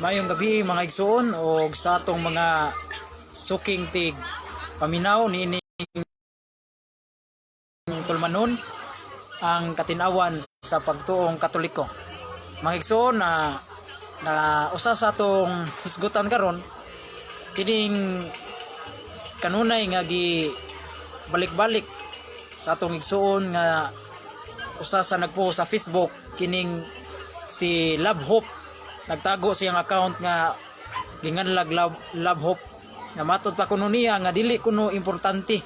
Mayong gabi mga igsoon o sa atong mga suking tig paminaw niining tulmanon ang katinawan sa pagtuong Katoliko. Mga igsoon na usa sa atong hisgutan karon kining kanunay nga gi balik-balik sa atong igsoon nga usa sa nagpo sa Facebook kining si Love Hope. Nagtago siyang account nga ginganlag love hope nga matod pa kuno niya nga dili kuno importante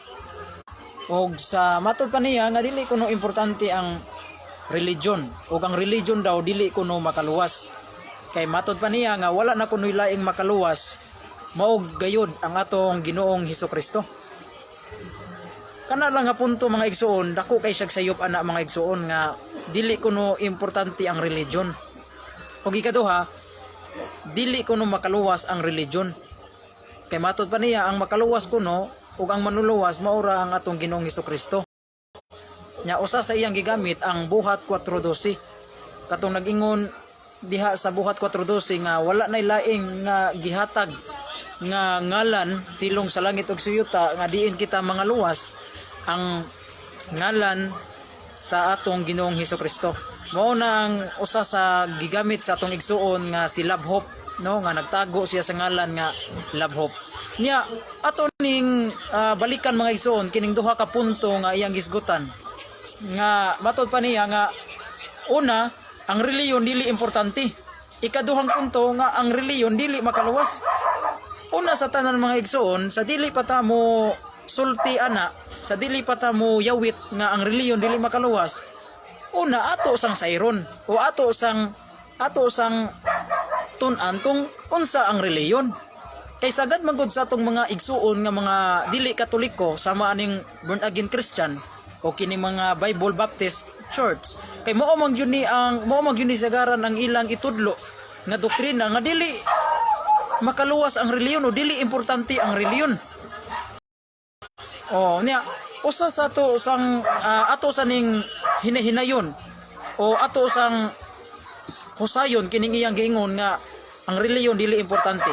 og sa matod pa niya nga dili kuno importante ang religion og ang religion daw dili kuno makaluwas kay matod pa niya nga wala na kuno laing makaluwas mao gayud ang atong Ginoong Hesukristo. Kana lang nga punto mga igsoon, dako kay sayop ana mga igsoon nga dili kuno importante ang religion. Og ikaduha, dili kuno makaluwas ang religion. Kay matod pa niya ang makaluwas kuno ug ang manuluwas maura ang atong Ginoong Hesukristo. Nya usa sa iyang gigamit ang buhat 4:12. Katong nag-ingon diha sa buhat 4:12 nga wala nay laing nga gihatag nga ngalan silong sa langit ug suyuta nga diin kita mga luwas ang ngalan sa atong Ginoong Hesukristo. Mao na ang usa sa gigamit sa atong igsuon nga si Love Hope, no, nga nagtago siya sa ngalan nga Love Hope. Nya ato ning balikan mga igsuon kining duha ka punto nga iyang gisgutan. Nga matod pa niya nga una, ang reliyon dili importante. Ikaduhang punto nga ang reliyon dili makaluwas. Una sa tanan mga igsuon, sa dili pa ta mo sulti ana, sa dili pa ta mo yawit nga ang reliyon dili makaluwas. Una ato sang sayron o ato sang tun-an kung unsa ang reliyon. Kay sagad magud sa atong mga igsuon nga mga dili Katoliko sama aning born again Christian o kini mga Bible Baptist Church. Kay mao man gyud ni sagaran ang ilang itudlo nga doktrina nga dili makaluwas ang reliyon o dili importante ang reliyon. Oh, niya usa sa ato sang ato sa ning hinahinayon o ato sang husayon kining iyang giingon nga ang reliyon dili importante.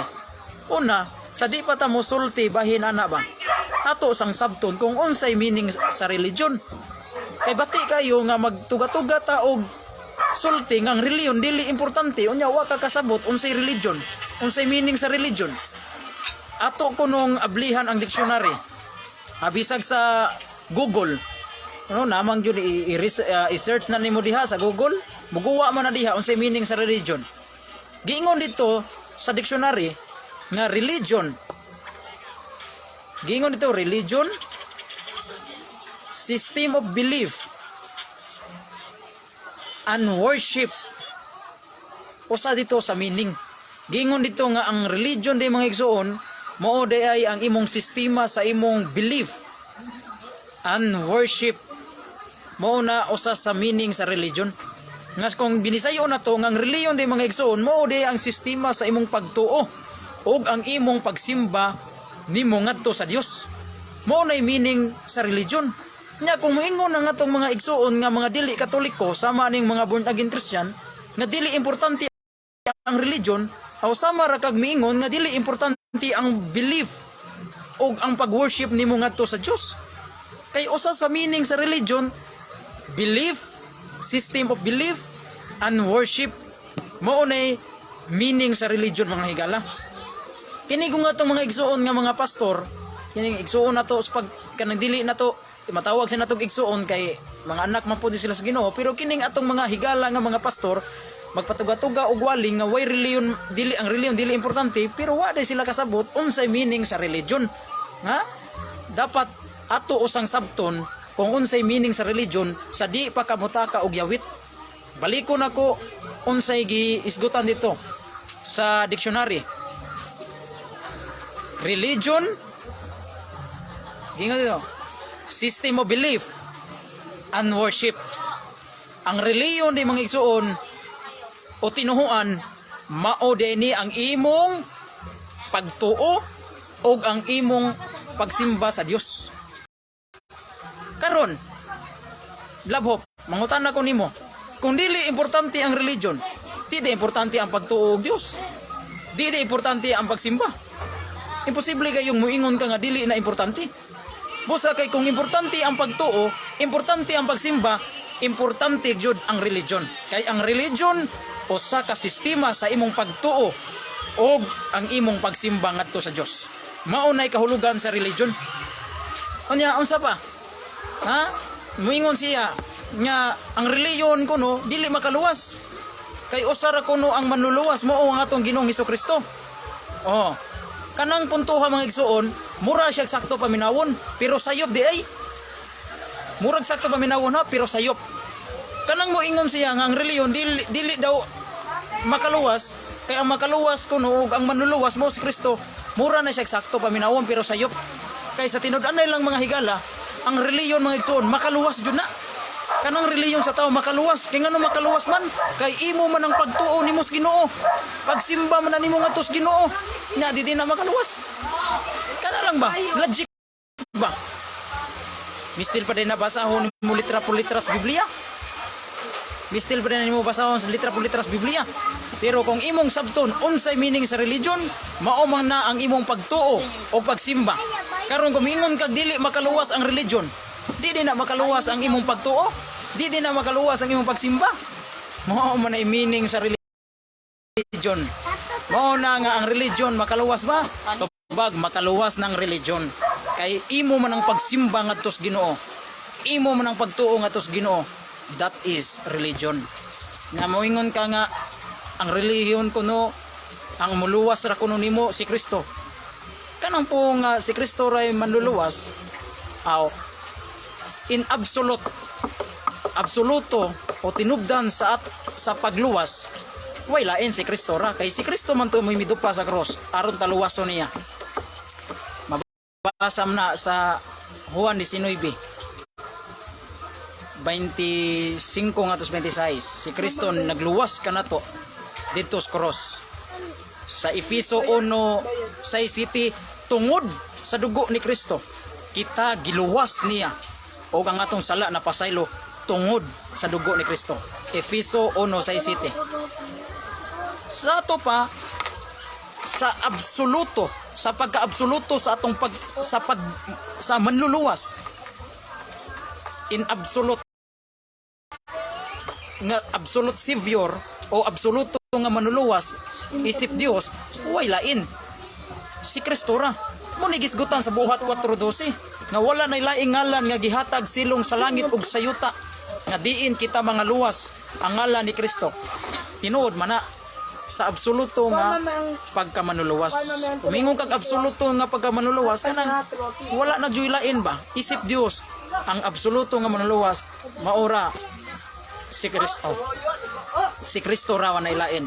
Una, sa di pa ta mosulti bahin ana ba? Ato sang sabton kung unsay meaning sa religion. Kay bati kayo nga magtuga-tuga ta og sulti nga ang reliyon dili importante unya wa ka kasabot unsay religion, unsay meaning sa religion. Ato kunong ablihan ang dictionary. Bisag sa Google, ano namang yun i-search na nimo diha sa Google, muguwa man na diha unsay meaning sa religion. Giingon dito sa dictionary nga religion. Giingon dito religion, system of belief and worship. Usa dito sa meaning. Giingon dito nga ang religion di mga igsoon mao ay ang imong sistema sa imong belief and worship. Mao na usa sa meaning sa religion. Nga kung binisayo na to nga ang reliyon di mga igsoon mao di ang sistema sa imong pagtuo ug ang imong pagsimba nimo ngadto sa Dios. Mao na meaning sa religion. Nya kung moingon nga atong mga igsoon nga mga dili Katoliko sama ning mga born again Christian nga dili importante ang religion o sama ra kag miingon nga dili importante ang belief o ang pag-worship nimo ngadto sa Dios. Kay usa sa meaning sa religion, belief, system of belief and worship. Mao nay meaning sa religion mga higala. Kini kung atong mga igsuon nga mga pastor, kining igsuon nato sa pag kanang dili nato matawag sa natong igsuon kay mga anak man pud sila sa Ginoo, pero kining atong mga higala nga mga pastor magpatuga-tuga og waling nga way reliyon dili ang reliyon dili importante pero wa day sila kasabot unsay meaning sa religion. Nga dapat ato usang sabton kung unsay meaning sa religion sa di pa kamutaka og yawit. Balikon ako unsay giisgutan dito sa dictionary. Religion gingon dito system of belief and worship. Ang reliyon di mga igsuon o tinuhuan mao ni ang imong pagtuo o ang imong pagsimba sa Dios. Karon, Love Hope, mangutan ako nimo. Kung dili importante ang religion, di importante ang pagtuo og Dios. Di importante ang pagsimba. Imposible kayong muingon ka nga dili na importante. Busa kay kung importante ang pagtuo, importante ang pagsimba, importante jud ang religion. Kay ang religion usa ka sistema sa imong pagtuo o ang imong pagsimba ngadto sa Dios. Mao nay kahulugan sa religion. Unya unsa pa? Ha? Muingon siya nga ang reliyon kuno dili makaluwas. Kay usara kuno ang manluluwas mao ang atong Ginoong Hesukristo. Oh. Kanang puntuha mga igsuon, mura siya sakto paminawon, pero sayop di ay. Murag sakto paminawon ha, pero sayop. Kanang moingon siya nga ang reliyon dili daw makaluwas, kay ang makaluwas kuno ug ang manluluwas mo si Kristo, mura na siya sakto paminawon pero sayop. Kay sa tinud-anay lang mga higala, ang reliyon mga igsuon makaluwas jud na. Kanang reliyon sa tao makaluwas, kay ngano makaluwas man? Kay imo man ang pagtuo nimo sa Ginoo. Pagsimba man nimo ngadto sa Ginoo, nya di na makaluwas. Kana lang ba? Logic ba? Mistil pa din nabasahon mo litra por litras Biblia. Mistil pa din nimo basahon sa litra por litras Biblia. Pero kung imong sabton unsay meaning sa religion, mao man na ang imong pagtuo o pagsimba. Karon kung ingon kag dili makaluwas ang religion, di na makaluwas ang imong pagtuo, di na makaluwas ang imong pagsimba. Mao man ay meaning sa religion. Mao na nga ang religion makaluwas ba? Tubag makaluwas ng religion. Kay imo man ang pagsimba ngadto sa Ginoo. Imo man ang pagtuo ngadto sa Ginoo. That is religion. Nga moingon ka nga ang relihiyon kuno ang muluwas ra kuno nimo si Kristo. Kanang po nga si Kristo ray manluluwas. In absoluto o tinubdan sa pagluwas, way lain si Kristo ra. Kay si Kristo man to may midupa sa cross aron taluwason niya. Mabasa na sa Juan 19:25 ngatos 26, si Kristo nagluwas kanato dito sa cross. Sa Efeso 1:6 tungod sa dugo ni Kristo kita giluwas niya o ang atong sala na pasaylo tungod sa dugo ni Kristo. Efeso 1:6. Sa ato pa sa absoluto, sa pagka-absoluto sa atong sa manluluwas. In absolute nga absolute savior o absoluto nga manluluwas isip Dios, way lain si Kristo ra. Mo ni gisgutan sa buhat 4:12 nga wala nay laing ngalan nga gihatag silong sa langit ug sa yuta nga diin kita mga luwas ang ngalan ni Kristo. Tinuod man na sa absoluto nga pagkamanuluwas. Umingon kag absoluto nga pagkamanuluwas kanang wala na joy lain ba? Isip Dios ang absoluto nga manuluwas maura si Kristo. Si Kristo ra nay lain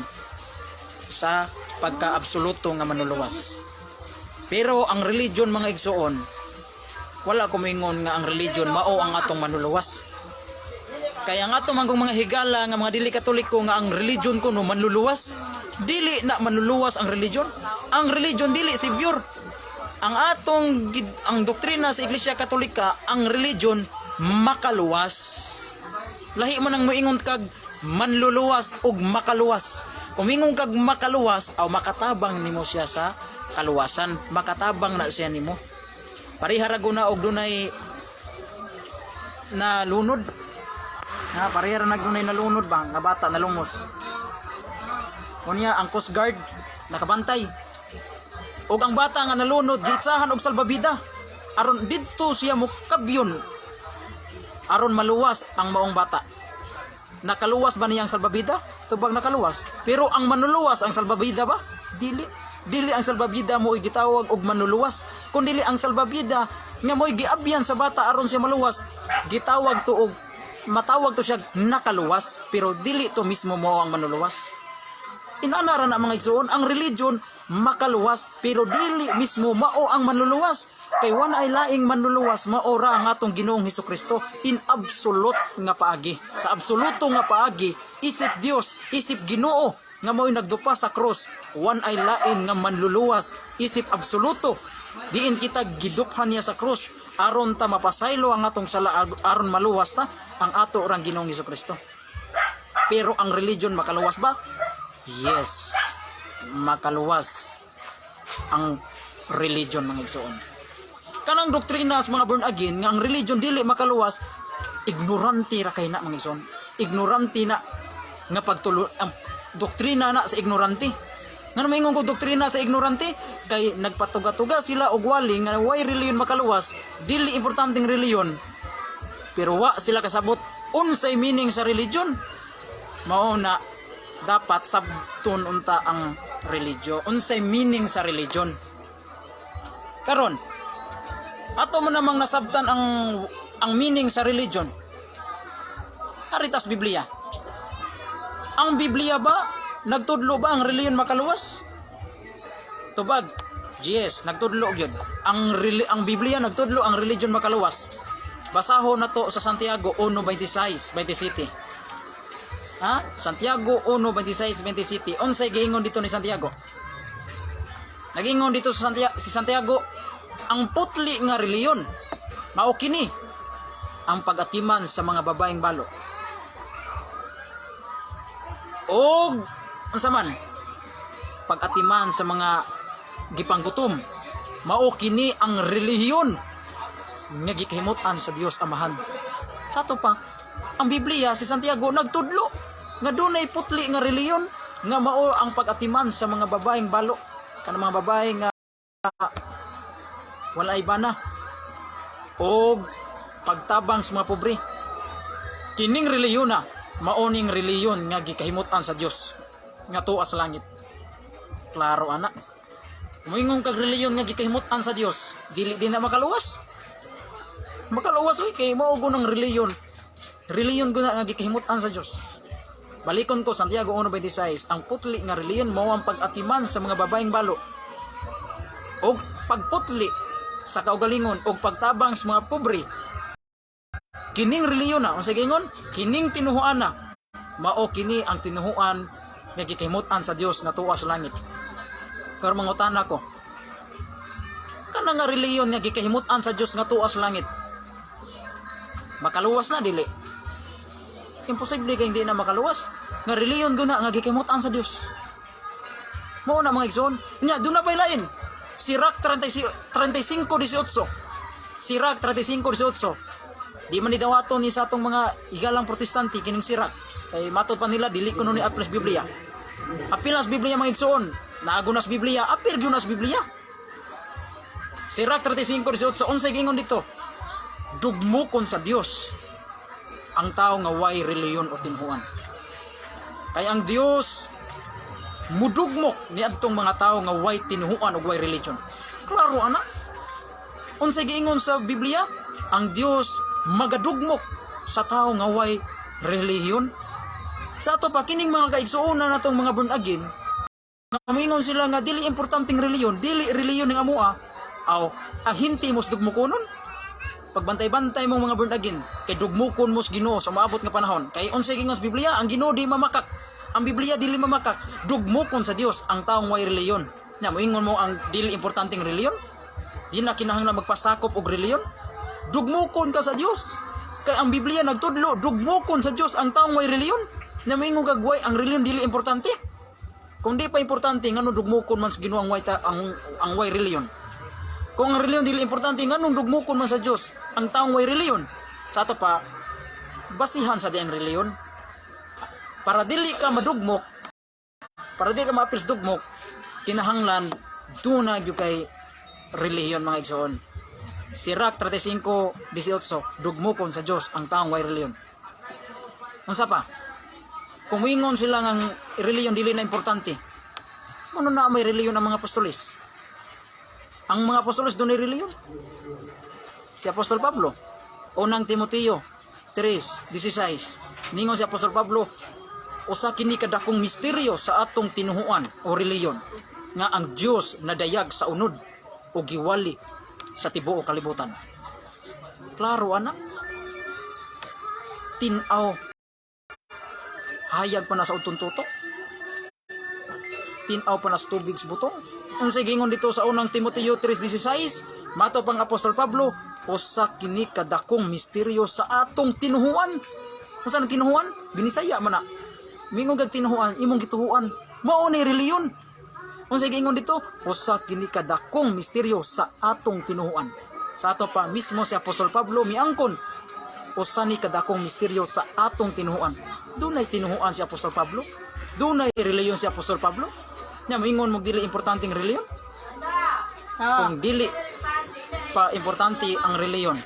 sa pagka-absoluto nga manuluwas. Pero ang religion mga igsoon, wala ko mingon nga ang religion mao ang atong manluluwas. Kaya ang atong mga higala nga mga dili katoliko nga ang religion kuno manluluwas, dili na manluluwas ang religion. Ang religion dili savior. Ang doktrina sa Iglesia Katolika, ang religion makaluwas. Lahi man ang moingon kag manluluwas ug makaluwas. Kung ingon kag makaluwas aw makatabang nimo siya sa kaluwasan, makatabang na siya nimo. Pareha ra guna og dunay na lunod. Ha, pareha ra nagdunay na lunod ba nga bata na lungos. Unya ang Coast Guard nakabantay. Og ang bata nga nalunod gitsahan og salbabida. Aron didto siya mukabyon. Aron maluwas ang maong bata. Nakaluwas ba niyang salbabida? Tubag nakaluwas. Pero ang manuluwas ang salbabida ba? Dili ang salbabida mo gitawag og manuluwas. Kun dili ang salbabida nga mo'y giabyan sa bata aron siya maluwas, gitawag to og matawag to siya nakaluwas, pero dili to mismo mo ang manuluwas. Inanara na mga igsoon, ang religion makaluwas pero dili mismo mao ang manluluwas. Kay wala ay laing manluluwas mao ra ang atong Ginoong Hesukristo in absolute nga paagi. Sa absoluto nga paagi, isip Dios, isip Ginoo nga mo'y nagdupa sa cross, wan ay lain nga manluluwas, isip absoluto. Diin kita giduphan niya sa cross aron ta mapasaylo ang atong sala, aron maluwas ta ang ato rang Ginoong Hesukristo. Pero ang religion makaluwas ba? Yes. makaluwas ang religion mga igsoon. Kanang doktrina sa mga born again nga ang religion dili makaluwas, ignorante ra kay na mga igsoon. Ignorante na nga pagtulo ang doktrina na sa ignorante. Ngano maingon ko doktrina sa ignorante kay nagpatuga-tuga sila og wali nga why religion makaluwas, dili importanteng religion. Pero wa sila kasabot unsay meaning sa religion. Mao na dapat sabton unta ang religion, unsay meaning sa religion. Karon ato mo namang nasabtan ang meaning sa religion. Haritas Biblia. Ang Biblia ba nagtudlo ba ang religion makaluwas? Tubag. Yes, nagtudlo gyud. Ang Biblia nagtudlo ang religion makaluwas. Basahon na to sa Santiago 1:26, 27. Ha? Santiago 1:26, 27. Unsay giingon dito ni Santiago? Nagingon dito sa Santiago, ang putli nga reliyon mao kini ang pag-atiman sa mga babaeng balo. Og unsa man pag-atiman sa mga gipanggutom, mao kini ang relihiyon nga gikahimutan sa Dios Amahan. Sa ato pa, ang Biblia si Santiago nagtudlo nga dunay putli nga reliyon nga mao ang pag-atiman sa mga babaeng balo, kanang mga babae nga walay bana o pagtabang sa mga pobre. Kining reliyon na maoning reliyon nga gikahimutan sa Dios nga tuwa sa langit. Klaro ana. Moingon kag reliyon nga gikahimutan sa Dios, dili din na makaluwas. Makaluwas oy kay mao gunang reliyon. Reliyon guna nga gikahimutan sa Dios. Balikon ko Santiago 1:26, ang putli nga reliyon mao ang pag-atiman sa mga babaeng balo. Og pagputli sa kaugalingon og pagtabang sa mga pobre. Kining reliyon na, unsa gingon? Kining tinuhuan na. Mao kini ang tinuhuan nga gikahimutan sa Dios nga tuwa sa langit. Karon mangutan ako. Kana nga reliyon nga gikahimutan sa Dios nga tuwa sa langit. Makaluwas na dili. Imposible kay hindi na makaluwas. Nga reliyon guna nga gikahimutan sa Dios. Mao na mga igsoon. Nya duna pay lain. Sirach 35:18. Sirach 35:18. Di man nidawaton ni sa atong mga igalang protestante kining Sirach. Kay matod pa nila dili kuno ni apil sa Biblia. Apil sa Biblia mga igsoon. Naago na sa Biblia, apil gyud na sa Biblia. Sirach 35:18 unsay gingon dito? Dugmokon sa Dios ang tao nga way reliyon o tinhuan. Kay ang Dios mudugmok ni adtong mga tao nga way tinuhuan ug way religion. Klaro ana. Unsay giingon sa Biblia? Ang Dios magadugmok sa tao nga way relihiyon. Sa ato pa kining mga kaigsuonan natong mga born again, nga moingon sila nga dili importanteng reliyon, dili reliyon ng amua, aw ahinti mos dugmokonon. Pagbantay-bantay mo mga born again, kay dugmokon mos Ginoo sa maabot nga panahon. Kay unsay giingon sa Biblia, ang Ginoo di mamakak. Ang Biblia dili mamakak, dugmokon sa Dios ang taong way reliyon. Nya moingon mo ang dili importanteng reliyon? Di na kinahanglan magpasakop og reliyon. Dugmokon ka sa Dios. Kay ang Biblia nagtudlo, dugmokon sa Dios ang taong way reliyon. Nya moingon kag way ang reliyon dili importante. Kung di pa importante ngano dugmokon man sa Ginoo ang way ang way reliyon. Kung ang reliyon dili importante ngano dugmokon man sa Dios ang taong way reliyon. Sa ato pa basihan sa diang reliyon. Para dili ka madugmok, para dili ka maapil sa dugmok, kinahanglan duna gyud kay relihiyon mga igsoon. Sirach 35:18, dugmokon sa Dios ang taong way reliyon. Unsa pa? Kung wingon sila nga reliyon dili na importante, ano na may reliyon ang mga apostoles? Ang mga apostoles dunay reliyon. Si Apostol Pablo, unang Timoteo 3:16, ningon si Apostol Pablo, usa kini kadakong misteryo sa atong tinuhuan o reliyon nga ang Dios nadayag sa unod o giwali sa tibuok kalibutan. Klaro ana. Tin-aw hayag pa na sa utong tutok. Tin-aw pa na sa tubig sa butong. Unsay gingon dito sa unang Timoteo 3:16, mato pang Apostol Pablo, usa kini kadakong misteryo sa atong tinuhuan. Unsa ang tinuhuan? Binisaya man na. Mingon kag tinuhuan, imong gituhuan, mao ni reliyon. Unsay giingon dito? Usa kini kadakong misteryo sa atong tinuhuan. Sa ato pa mismo si Apostol Pablo miangkon, usa ni kadakong misteryo sa atong tinuhuan. Dunay tinuhuan si Apostol Pablo? Dunay reliyon si Apostol Pablo? Nya moingon mo dili importanteng reliyon? Kung dili pa importante ang reliyon,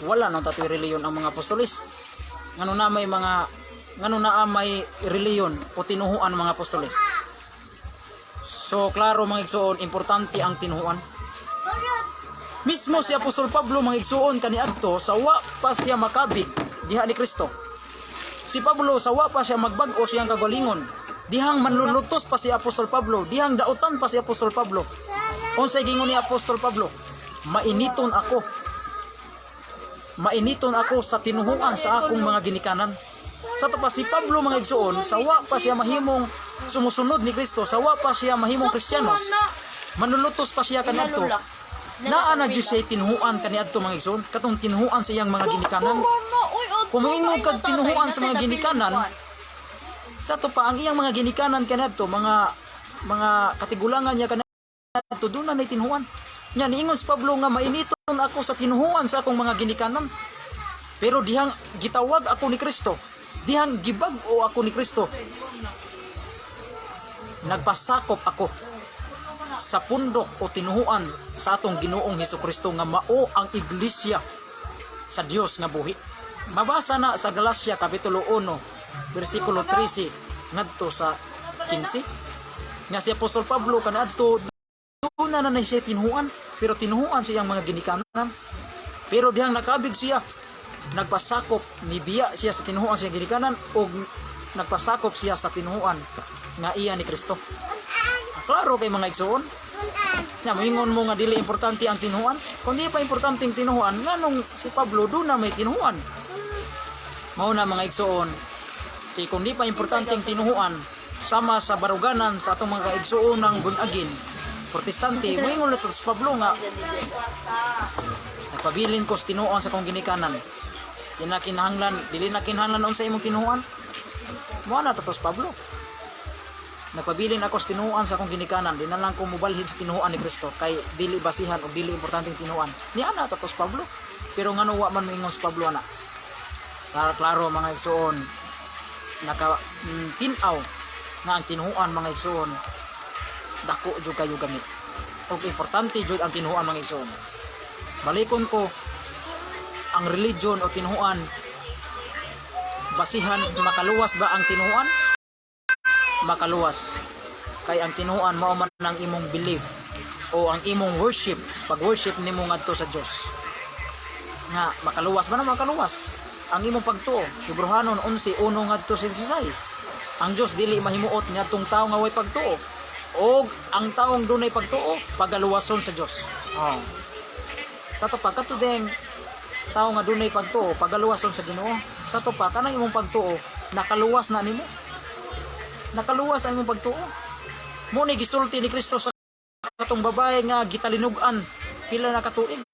wala nang tatoy reliyon ang mga apostoles. Ngano na may reliyon o tinuhuan mga apostoles. So klaro mga igsoon, importante ang tinuhuan. Mismo si Apostol Pablo mga igsoon kaniadto sa wa pa siya makabig diha ni Kristo. Si Pablo sa wa pa siya magbag-o siyang kagalingon. Dihang manlulutos pa si Apostol Pablo, dihang dautan pa si Apostol Pablo. Unsay gingon ni Apostol Pablo? Mainiton ako sa tinuhuan sa akong mga ginikanan. Sa to pa si Pablo mga igsoon, sa wa pa siya mahimong sumusunod ni Kristo, sa wa pa siya mahimong Kristiyanos, manlulutos pa siya kaniadto. Naa na Diyos siya tinuhuan kaniadto mga igsoon, katong tinuhuan sa iyang mga ginikanan. Kung moingon kag tinuhuan sa mga ginikanan, sa to pa ang iyang mga ginikanan kaniadto, mga katigulangan niya kaniadto, doon na tinuhuan. Nya niingon si Pablo nga mainiton ako sa tinuhuan sa akong mga ginikanan. Pero dihang gitawag ako ni Kristo, dihang gibag-o ako ni Kristo, nagpasakop ako sa pundok o tinuhuan sa atong Ginoong Hesukristo nga mao ang iglesia sa Dios nga buhi. Mabasa na sa Galacia kapitulo 1 bersikulo 13 ngadto sa 15 nga si Apostol Pablo kaniadto doon na siya tinuhuan, pero tinuhuan siyang mga ginikanan. Pero dihang nakabig siya, nagpasakop, nibiya siya sa tinuhuan siyang ginikanan o nagpasakop siya sa tinuhuan nga iya ni Kristo. Klaro kay mga igsoon. Nya moingon mo nga dili importante ang tinuhuan. Kung di pa importante ang tinuhuan, nganong si Pablo doon na may tinuhuan. Mao na mga igsoon. Kung di pa importante ang tinuhuan, sama sa baruganan sa atong mga igsoon ng bunagin, Protestante, moingon na to si Pablo nga nagpabilin ko sa tinuhuan sa kong ginikanan. Dili na kinahanglan unsa imong tinuhuan. Mo na to si Pablo. Nagpabilin ako sa tinuhuan sa kong ginikanan, di na lang ko mobalhin sa tinuhuan ni Kristo kay dili basihan o dili importanteng tinuhuan. Niya na to si Pablo. Pero ngano wa man moingon si Pablo ana. Sa klaro mga igsoon, tinaw nga ang tinuhuan mga igsoon dako jud kayo gamit. O importante jud ang tinuhuan mga igsoon. Balikon ko ang religion o tinuhuan, basihan makaluwas ba ang tinuhuan? Makaluwas. Kay ang tinuhuan mao man ang imong belief o ang imong worship, pag-worship nimo ngadto sa Dios. Nga makaluwas ba na makaluwas? Ang imong pagtuo, Hebrehanon 11:1 ngadto sa 16. Ang Dios dili mahimuot ngadtong tawo nga way pagtuo. O ang taong dunay pagtuo, pagaluwason sa Dios. Sa to pa katudeng tao nga dunay pagtuo, pagaluwason sa Ginoo. Sa to pa kanang imong pagtuo, nakaluwas na nimo. Nakaluwas ang imong pagtuo. Mo ni gisulti ni Kristo sa katong babae nga gitalinugan pila na katuig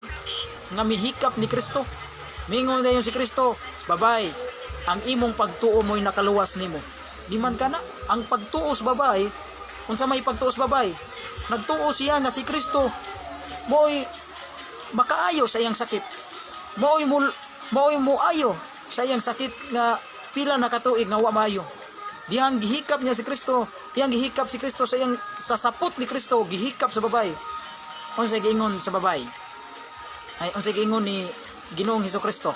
nga mihikap ni Kristo. Mingon dayon si Kristo, babay, ang imong pagtuo mo'y nakaluwas nimo. Di man kana ang pagtuo sa babae, unsa may pagtuo sa babae? Nagtuo siya nga si Kristo mo'y makaayo sa iyang sakit. Mo'y moayo sa iyang sakit nga pila na katuig nga wa maayo. Dihang gihikap niya si Kristo, dihang gihikap si Kristo sa iyang sasapot ni Kristo, gihikap sa babae. Unsay giingon sa babae? Ay unsay giingon ni Ginoong Hesukristo?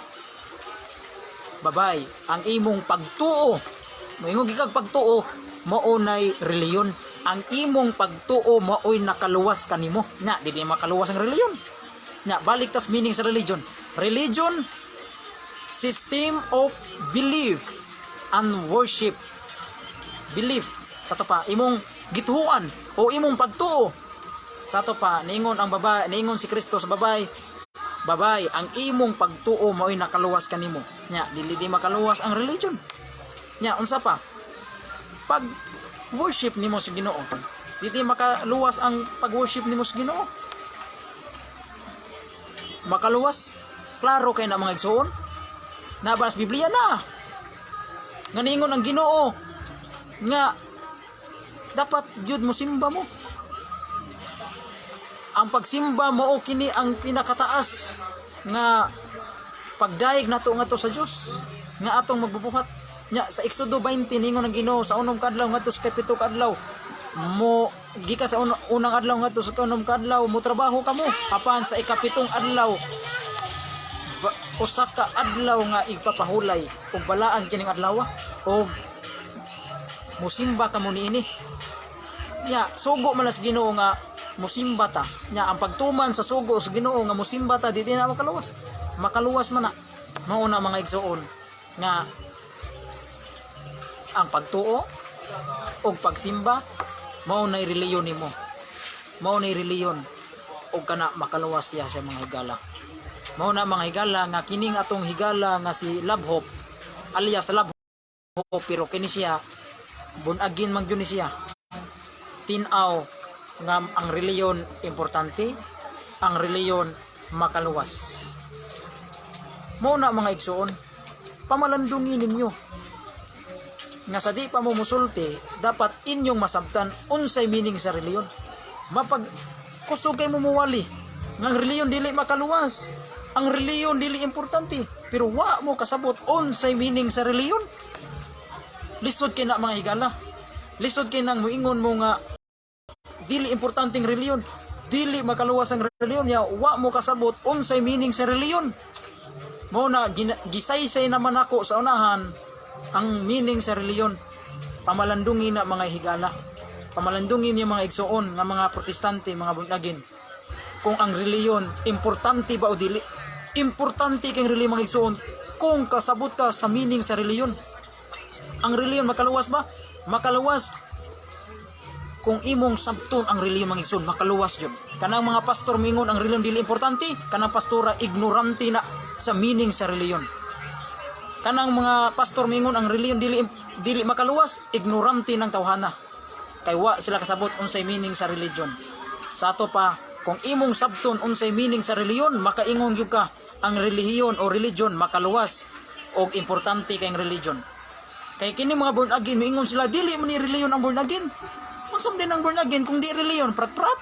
Babay, ang imong pagtuo, moingon gikag pagtuo, maunay reliyon. Ang imong pagtuo maoy nakaluwas kanimo. Nya, di makaluwas ang reliyon. Nya, balik tas meaning sa religion. Religion, system of belief and worship. Belief. Sa to pa, imong gituhuan o imong pagtuo. Sa to pa, niingon ang babae, niingon si Kristo sa babae, babay, ang imong pagtuo mao'y nakaluwas kanimo. Nya, dili di makaluwas ang religion. Nya, unsa pa? Pag worship nimo sa Ginoo, dili makaluwas ang pag-worship nimo sa Ginoo. Makaluwas, klaro kay na mga igsoon. Nabas Biblia na. Nga ningon ang Ginoo nga dapat jud mo simba mo. Ang pagsimba mao kini ang pinakataas nga pagdaig nato ngadto sa Dios nga atong magbubuhat nya. Sa Exodo 20 ningon ang Ginoo sa unang kadlaw ngadto sa kapito kadlaw mo gika sa unang adlaw ngadto sa kanom kadlaw mo trabaho kamo apan sa ikapitong adlaw usa ka adlaw nga igpapahulay ug balaan kining adlaw og musimba kamo niini nya. Sugo man sa Ginoo nga musimba ta nya. Ang pagtuman sa sugo sa Ginoo nga musimba ta di na makaluwas man na. Mao na mga igsoon nga ang pagtuo og pagsimba mao nay reliyon nimo, mao nay reliyon og kana makaluwas siya sa mga higala. Mao na mga higala nga kining atong higala nga si Love Hope alias Love Hope pero kini siya bunagin man gyud ni siya. Tinaw nga ang reliyon importante, ang reliyon makaluwas. Mao na mga igsoon, pamalandungin ninyo nga sa di pa mo musulti dapat inyong masabtan unsay meaning sa reliyon. Mapag kusog kay mo muwali nga ang reliyon dili makaluwas, ang reliyon dili importante, pero wa mo kasabot unsay meaning sa reliyon. Lisod kay na mga higala, lisod kay nang muingon mo nga dili importanteng reliyon, dili makaluwas ang reliyon ya, wa mo kasabot unsay meaning sa reliyon. Mao na gisaysay naman ako sa unahan ang meaning sa reliyon. Pamalandungin na mga higala, pamalandungin yung mga igsoon nga mga protestante, mga bunagin, kung ang reliyon importante ba o dili. Importante kang reliyon mga igsoon kung kasabot ka sa meaning sa reliyon. Ang reliyon makaluwas ba? Makaluwas kung imong sabton ang reliyon mga igsoon, makaluwas yun. Kanang mga pastor mingon ang reliyon dili importante, kanang pastora ignorante na sa meaning sa reliyon. Kanang mga pastor mingon ang reliyon dili makaluwas, ignorante ng tawhana. Kay wa sila kasabot unsay meaning sa religion. Sa ato pa, kung imong sabton unsay meaning sa reliyon, makaingon gyud ka ang relihiyon o religion makaluwas og importante kay religion. Kay kini mga born again miingon sila dili man ni reliyon ang born again. Unsam din ang born again kung di reliyon, prat-prat,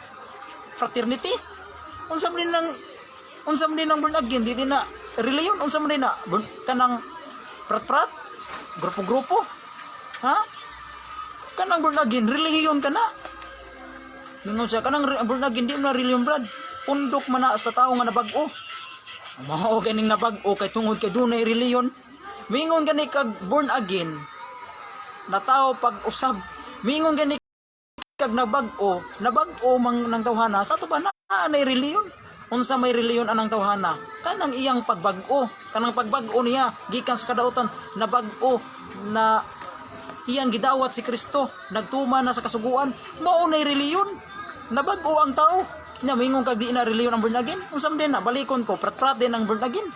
fraternity. Unsam din ang born again di na reliyon, unsam din na kanang prat-prat, grupo-grupo. Ha? Kanang born again, relihiyon ka na. Mingon siya, kanang born again, di mo na relihiyon, brad. Pundok man na sa tao nga nabag-o. Mao ganing nabag-o, kay tungod kay dunay relihiyon. Mingon gani kag born again, na tao pag-usab. Mingon gani kag nabag-o mang nang tawhana, sa to ba na nay relihiyon? Unsa may relihiyon anang tawhana? Kanang iyang pagbag-o, kanang pagbag-o niya gikan sa kadautan, nabag-o na iyang gidawat si Kristo, nagtuma na sa kasuguan, mao nay reliyon. Nabag-o ang tao. Nya mingon kag di na reliyon ang born again. Unsam din na balikon ko, prat-prat din ang born again.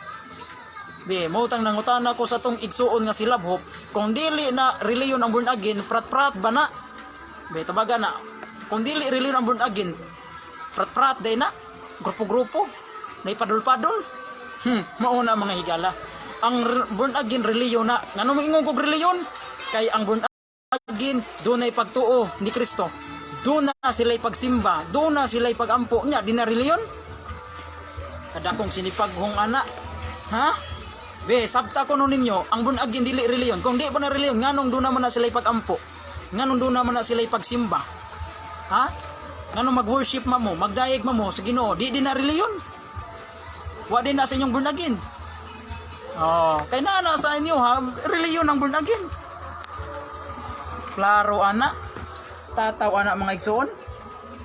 Be, mautang nangutana ko sa tong igsuon nga si Love Hope, kung dili na reliyon ang born again, prat-prat ba na? Be, tabaga na. Kung dili reliyon ang born again, prat-prat day na. Grupo-grupo, may padol-padol. Mao na mga higala. Ang born again reliyon na, ngano moingon kog reliyon? Kay ang born again dunay pagtuo ni Kristo. Doon na sila'y pagsimba, doon na sila'y pagampo. Nya, di na reliyon? Kadakong sinipaghong ana. Ha? Be, sabta ko nun ninyo, ang born again dili reliyon. Kung di pa na reliyon, nganong doon naman na sila'y pagampo? Nganong doon naman na sila'y pagsimba? Ha? Nganong mag-worship mo, magdayeg mo sa Ginoo? Di na reliyon? Wa din na sa inyong born again. Oh, kay na sa inyo ha, reliyon ang born again. Klaro ana. Tataw ana mga igsoon.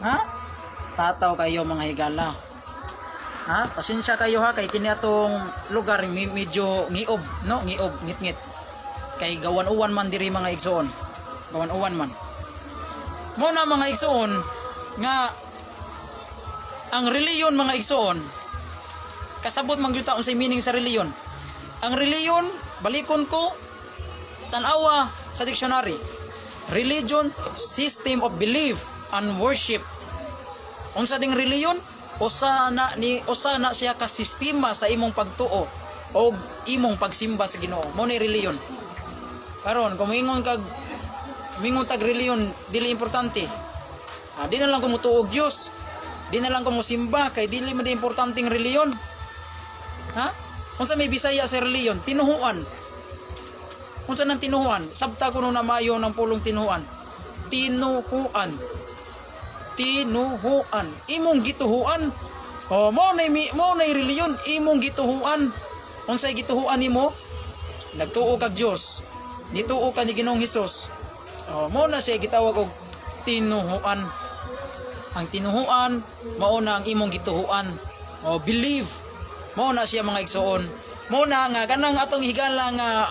Ha? Tataw kayo mga higala. Ha? Pasensya kayo ha kay kini atong lugar medyo ngiob, no? Ngiob, ngit-ngit. Kay gawan-uwan man diri mga igsoon. Gawan-uwan man. Mo na mga igsoon nga ang reliyon mga igsoon kasabot man gyud taon sa meaning sa reliyon. Ang reliyon, balikon ko tan-awa sa dictionary. Religion, system of belief and worship. Unsa ding reliyon? Usa na siya ka sistema sa imong pagtuo o imong pagsimba sa Ginoo. Mo ni reliyon. Karon kung mingon tag reliyon dili importante. Di na lang kumutuo og Dios. Di na lang ko mo simba kay dili man di importanteng reliyon. Ha? Unsa may Bisaya sa reliyon? Tinuhuan. Unsa nang tinuhuan? Sabta ko na mayo ng pulong tinuhuan. Tinuhuan. Tinuhuan. Imong gituhuan. Oh, mo na reliyon, imong gituhuan. Unsay gituhuan nimo? Nagtuo kag Dios. Nituo ka ni Ginoong Hesus. Oh, mo na siya gitawag og tinuhuan. Ang tinuhuan mao na ang imong gituhuan. Oh, believe. Mao na siya mga igsoon. Mao na nga kanang atong higala nga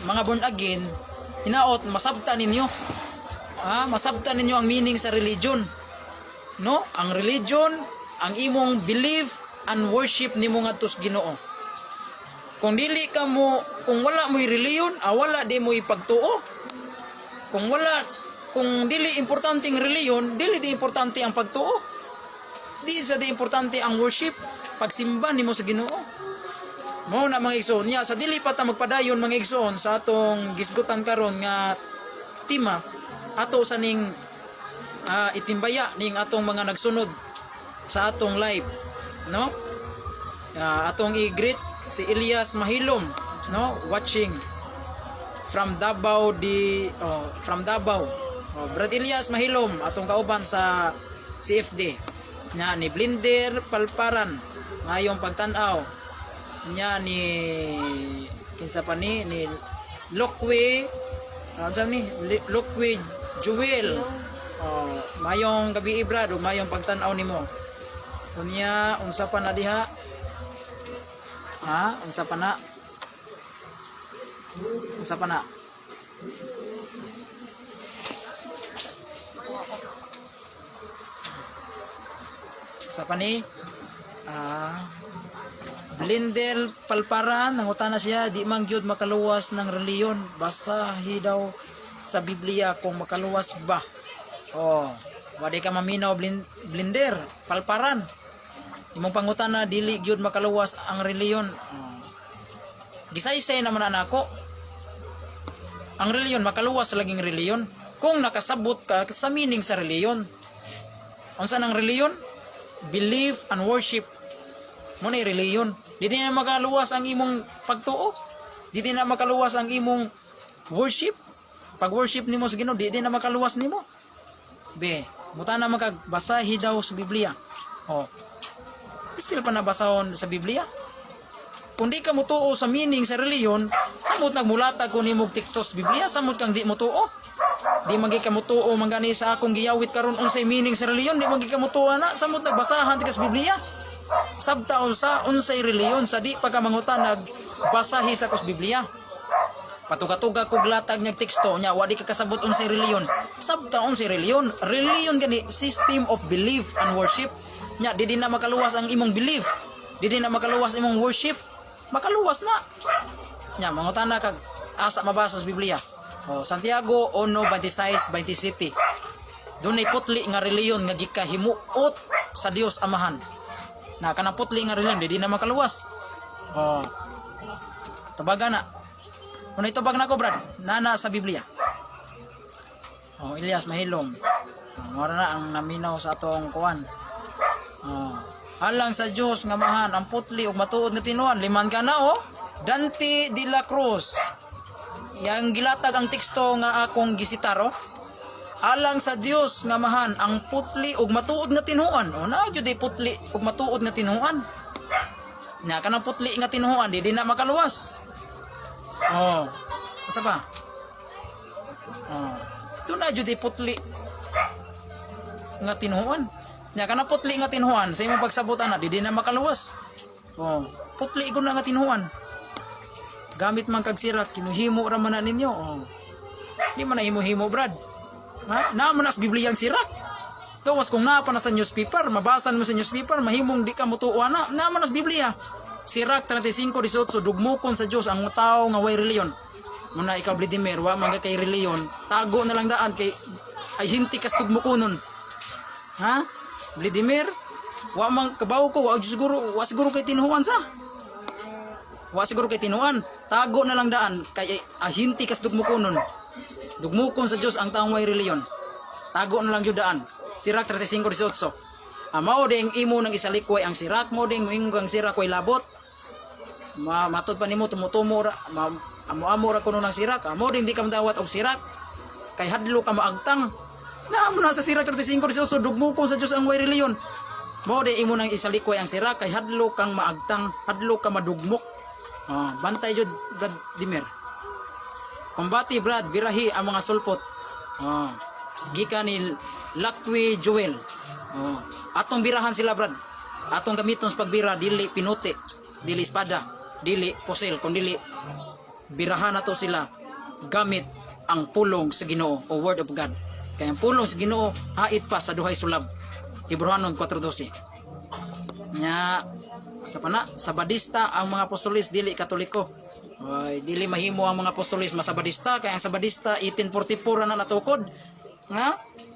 mga born again, hinaot masabtan ninyo. Masabtan ninyo ang meaning sa religion. No? Ang religion, ang imong belief and worship nimo ngadto sa Ginoo. Kung dili ka mo, kung wala mo'y reliyon, wala di mo'y pagtuo. Kung dili importanteng reliyon, dili di importante ang pagtuo. Di sa di importante ang worship, pagsimba nimo sa Ginoo. Mao na mga igsoon niya, sa dili pa ta magpadayon mga igsoon sa atong gisgutan karon nga tema ato sa ning itimbaya ning atong mga nagsunod sa atong live, no? Atong i-greet si Elias Mahilom, no, watching from Davao from Davao. Brad Elias Mahilom atong kauban sa CFD nya ni Blinder Palparan ngayong pagtan-aw nya ni kinsa pa ni Lokwe Lokwe Jewel. Mayong gabi Brad ug mayong pagtan-aw nimo. Unya unsa pa na diha? Unsa pa na? Unsa pa na? Unsa pa ni? Blindel Palparan, nangutana siya, di man gyud makaluwas ng reliyon, basahi daw sa Biblia kung makaluwas ba. Wadi ka maminaw Blinder Palparan. Imong pangutana dili gyud makaluwas ang reliyon. Gisaysay naman anako. Ang reliyon makaluwas laging reliyon kung nakasabot ka sa meaning sa reliyon. Unsa nang reliyon? Belief and worship. Mo na reliyon. Dili na makaluwas ang imong pagtuo. Dili na makaluwas ang imong worship. Pag worship nimo sa Ginoo, dili na makaluwas nimo. Mutana magbasahi daw sa Biblia. Still pa nabasahon sa Biblia. Kung di ka mutuo sa meaning sa reliyon, samot nagmulatag ko nimog teksto sa Biblia, samot kang di mutuo. Di magi ka mutuo mangani sa akong giyawit karon unsay meaning sa reliyon, di magi ka mutuo na, samot nagbasahan ti sa Biblia. Sabta unsa unsay reliyon sa di pa ka mangutan nagbasahi sa kus Biblia. Patuga-tuga kog latag nya teksto nya wa di ka kasabot unsay reliyon. Sabta unsay reliyon? Reliyon gani system of belief and worship. Nya di na makaluwas ang imong belief. Di na makaluwas imong worship. Makaluwas na. Nya mangutana kag asa mabasa sa Biblia. Santiago 1:26-27. Dunay putli nga reliyon nga gikahimuot sa Dios Amahan. Na kanang putli nga reliyon di na makaluwas. Tabaga na. Unay tubag nako brad, nana sa Biblia. Elias Mahilom. Mora na ang naminaw sa atong kuan. Alang sa Dios nga mahan ang putli ug matuod nga tinuan liman ka na Dante de la Cruz. Yang gilatag ang teksto nga akong gisitaro. Alang sa Dios nga mahan ang putli ug matuod nga tinuan. Na gyud putli ug matuod nga tinuan. Nya kanang putli nga tinuan di na makaluwas. Asa pa? Doon na jud putli nga tinuan. Nya kana putli nga tinuan sa imong pagsabutan na di na makaluwas. Putli ko na nga tinuan. Gamit man kag sirak kinuhimo ra man na ninyo. Di man na himo-himo brad. Naman na sa Biblia ang sirak. Gawas kung napa na sa newspaper, mabasan mo sa newspaper, mahimong di ka mutuwa na. Naman na sa Biblia. Sirak 35:18 dugmukon sa Dios ang tao nga way reliyon. Muna ikaw Vladimir, wa man kay reliyon, tago na lang daan kay ay hinti kas dugmukonon. Vladimir, wa man kabaw ko, wa siguro kay tinuan sa. Wa siguro kay tinuan, tago na lang daan kay ay hinti kas dugmukonon. Dugmukon sa Dios ang taong way reliyon. Tago na lang jud daan. Sirak 35:18. Mao ding imo nang isalikoy ang sirak mo ding moingon kang sirak koy labot. Matod pa nimo tumutumo ra amo ra kuno ng sirak. Amo ding di ka madawat og sirak. Kay hadlo ka maagtang. Naamo na sa sirak 35 dugmo ko sa Dios ang way reliyon. Mao ding imo nang isalikoy ang sirak kay hadlo kang maagtang, hadlo ka madugmok. Bantay jud Brad Dimer. Kumbati Brad, birahi ang mga sulpot. Gikan ni Lakwi Joel. Atong birahan sila Brad. Atong gamiton sa pagbira dili pinuti, dili espada, dili pusil, kun dili birahan nato sila gamit ang pulong sa Ginoo o word of God. Kaya ang pulong sa Ginoo hait pa sa duhay sulab. Hebrehanon 4:12. Nya sa sabadista ang mga apostolis dili katoliko. Dili mahimo ang mga apostolis masabadista kay ang sabadista 1844 na natukod. Nga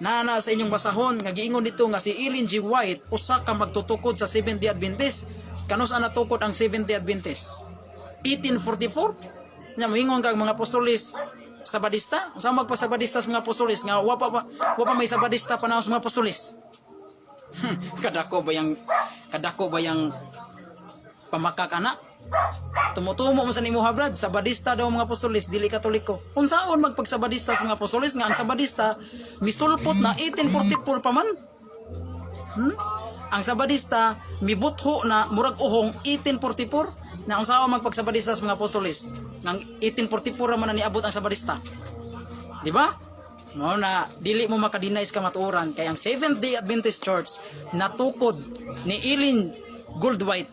nana sa inyong basahon nga giingon dito nga si Ellen G. White usa ka magtutukod sa Seventh-day Adventist. Kanus ana tukod ang Seventh-day Adventist? 1844. Nya moingon kag mga apostolis sabadista. Unsa magpasabadista sa mga apostolis nga wa pa may sabadista panahon sa mga apostolis. Kadako ba yang pamakak anak? Tumutumo mo sa nimo Brad, sabadista daw mga apostolis dili katoliko. Unsaon magpagsabadista sa mga apostolis nga ang sabadista misulpot na 1844 pa man? Ang sabadista mibutho na murag uhong 1844 na unsaon magpagsabadista sa mga apostolis nga 1844 man na niabot ang sabadista. Di ba? Mao na dili mo makadinay sa kamatuoran kay ang Seventh-day Adventist Church natukod ni Ellen Goldwhite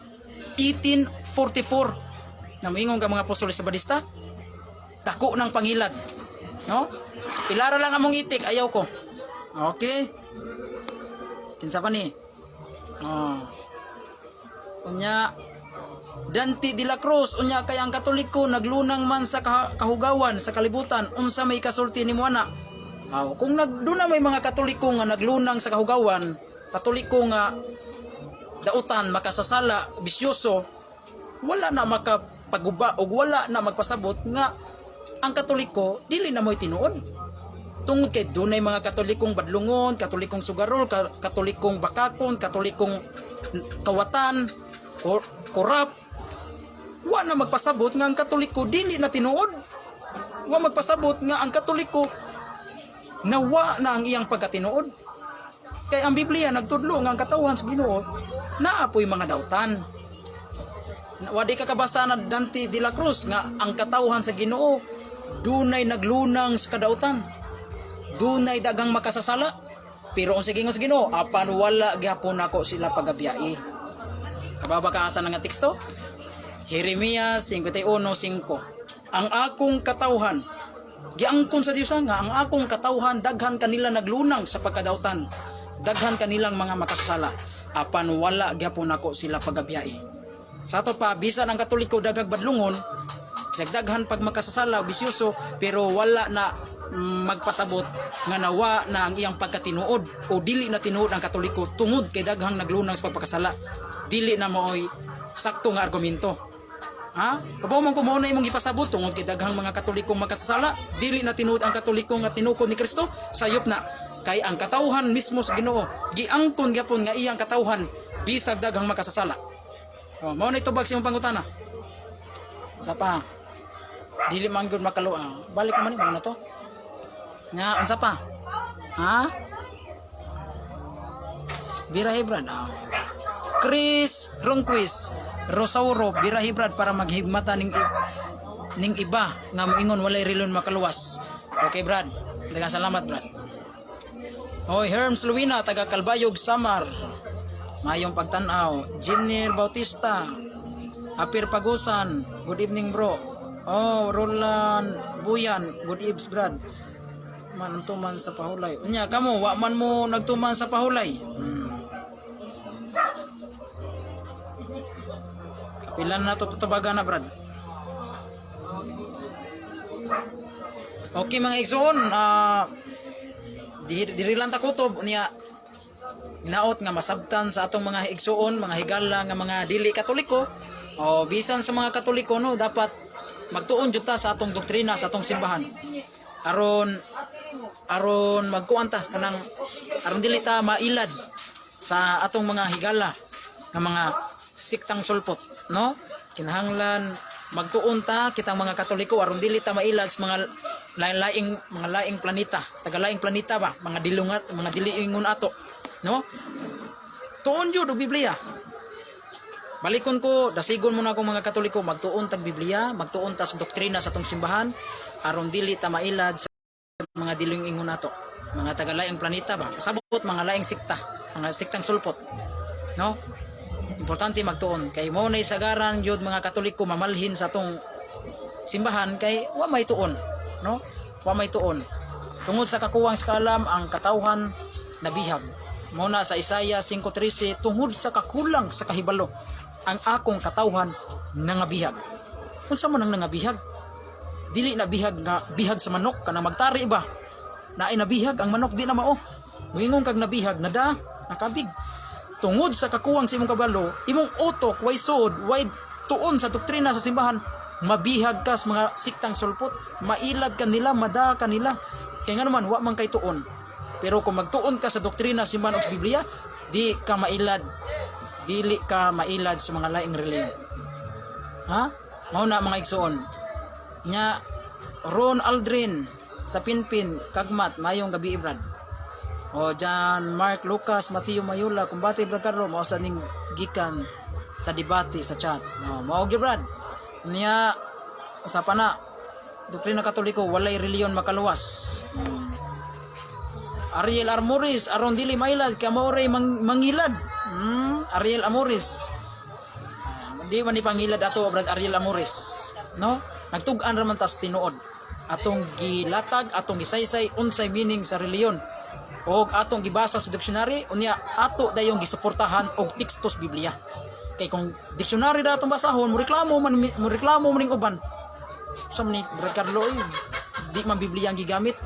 1844 na moingon ka mga apostolis sa badista dako ng pangilad, no? Ilara lang among itik, ayaw ko. Okay, kinsa pa ni unya Dante de la Cruz unya kay ang Katoliko naglunang man sa kahugawan sa kalibutan unsa may kasulti nimo ana? Kung nagduna may mga Katoliko nga naglunang sa kahugawan, Katoliko nga dautan makasasala bisyoso, wala na makapaguba o wala na magpasabot nga ang Katoliko dili na mo'y tinuod. Tungod kay dunay mga Katolikong badlungon, Katolikong sugarol, Katolikong bakakon, Katolikong kawatan, korap, wala na magpasabot nga ang Katoliko dili na tinuod. Wala magpasabot nga ang Katoliko nawa na ang iyang pagkatinuod. Kay ang Biblia nagtudlo nga ang katawan sa Ginoo naapoy mga dautan. Wadi ka kabasa na Dante de la Cruz nga ang katawhan sa Ginoo dunay naglunang sa kadautan. Dunay dagang makasasala. Pero ang sige sa Ginoo apan wala gyapon nako sila pagabiyai. Kababa ka asa nga teksto? Jeremias 51:5. Ang akong katawhan giangkon sa Dios nga ang akong katawhan daghan kanila naglunang sa pagkadautan. Daghan kanilang mga makasasala apan wala gyapon nako sila pagabiyai. Sa ato pa bisan ang Katoliko dagag badlungon, daghan pag makasasala bisyoso pero wala na magpasabot nga nawa na ang iyang pagkatinuod o dili na tinuod ang Katoliko tungod kay daghang naglunang sa pagpakasala. Dili na mo'y sakto nga argumento. Kabaw man kumo na imong ipasabot tungod kay daghang mga Katolikong makasasala, dili na tinuod ang Katoliko nga tinukod ni Kristo, sayop na kay ang katawhan mismo sa Ginoo giangkon gyapon nga iyang katawhan bisag daghang makasasala. Mao na itubag sa imong pangutana. Sa pa dili man gyud makaluwa. Balik man mo na to. Nga unsa pa? Birahi Brad. Chris Ronquist Rosauro birahi Brad para maghigmata ning iba nga moingon walay rilon makaluwas. Okay Brad. Daghang salamat Brad. Hoy Herms Luina taga Kalbayog Samar. Mayong pagtan-aw. Jenner Bautista. Apir Pagusan. Good evening bro. Roland Buyan. Good evening Brad. Mantuman sa pahulay. Unya kamo wa man mo nagtuman sa pahulay. Kapilan na to tubaga na Brad. Okay mga igsoon, diri lang ta kutob niya inaot nga masabtan sa atong mga igsoon, mga higala nga mga dili Katoliko o bisan sa mga Katoliko no dapat magtuon jud ta sa atong doktrina sa atong simbahan. Aron magkuanta kanang aron dili ta mailad sa atong mga higala nga mga siktang sulpot, no? Kinahanglan magtuon ta kitang mga Katoliko aron dili ta mailad sa mga laing planeta, tagalaing planeta ba, mga dilungat, mga diliingon ato, no? Tuon jud og Biblia. Balikon ko, dasigon mo na akong mga Katoliko, magtuon tag Biblia, magtuon ta sa doktrina sa atong simbahan aron dili ta mailad sa mga diliingon ato, mga tagalaing planeta ba, sabot mga laing sikta, mga siktang sulpot, no? Importante magtuon kay mo na isagaran jud mga Katoliko mamalhin sa atong simbahan kay wa may tuon, no? Wa may tuon. Tungod sa kakuwang sa kalam ang katawhan nabihag. Mo na sa Isaiah 5:13, tungod sa kakulang sa kahibalo ang akong katawhan nangabihag. Unsa man ang nangabihag? Dili na bihag nga bihag sa manok kana magtari ba? Naay nabihag ang manok di na mao. Muingon kag nabihag nada nakabig. Tungod sa kakuwang sa imong kabalo, imong utok way sod, way tuon sa doktrina sa simbahan, mabihag ka sa mga siktang sulpot, mailad kanila, mada kanila. Kaya nga naman, wa man kay tuon. Pero kung magtuon ka sa doktrina sa simbahan o sa Biblia, di ka mailad. Dili ka mailad sa mga laing reliyon. Ha? Mao na mga igsoon. Nya, Ron Aldrin sa Pinpin, Kagmat, mayong gabi Brad. O John, Mark, Lucas, Mateo, Mayula, kumbati Brad Carlo, mao sa ning gikan sa debate sa chat. No, mao gyud Brad. Niya sa pana doktrina Katoliko walay reliyon makaluwas. Ariel Amoris aron dili mailad kay mao ray mangilad. Ariel Amoris. Di man ni pangilad ato Brad Ariel Amoris, no? Nagtug-an ra man tas tinuod. Atong gilatag, atong gisaysay unsay meaning sa reliyon. Og atong gibasa sa dictionary unya ato dayong gisuportahan og tekstos Biblia. Kay kung dictionary da atong basahon, mo reklamo man ning uban. Sa ni Brad Carlo di man Biblia ang gigamit,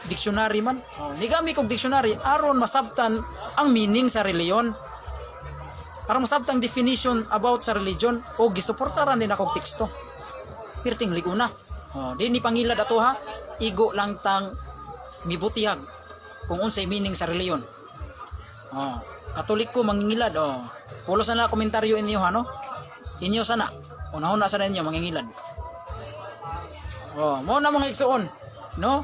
dictionary man. Ni gamit og dictionary aron masabtan ang meaning sa reliyon. Aron masabtan definition about sa religion og gisuportaran din akong teksto. Pirting liguna. Di ni pangilad ato ha, igo lang tang mibutihag kung unsay meaning sa reliyon. Katoliko mangingilad. Pulo sana komentaryo inyo ha, no? Inyo sana. Unahon na sana inyo mangingilad. Mo na mga igsoon, no?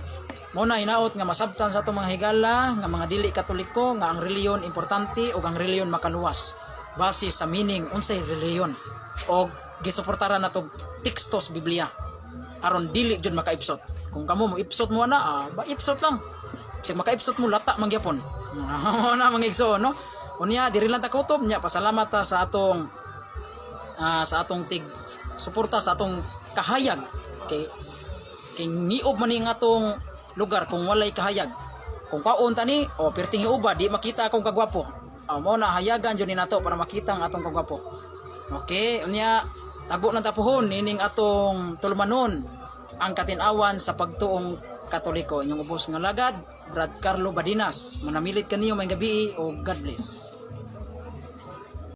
Mo na hinaot nga masabtan sa atong mga higala nga mga dili Katoliko nga ang reliyon importante ug ang reliyon makaluwas base sa meaning unsay reliyon og gisuportaran nato tekstos Biblia aron dili jud makaipsot. Kung kamo mo ipsot mo na, ipsot lang. Sig makaipsot mo lata mangyapon. Na mga igsoon, no? Unya diri lang ta kutob nya pasalamat ta sa atong tig suporta sa atong kahayag kay niob man ning atong lugar kung walay kahayag. Kung kaon tani perting uba di makita akong kagwapo. Mo na hayagan jud ni nato para makita ang atong kagwapo. Okay, unya tago lang tapuhon nining atong tulumanon ang katinawan sa pagtuong Katoliko. Inyong ubos nga lagad, Brad Carlo Badinas. Manamilit kaniyo may gabi o God bless.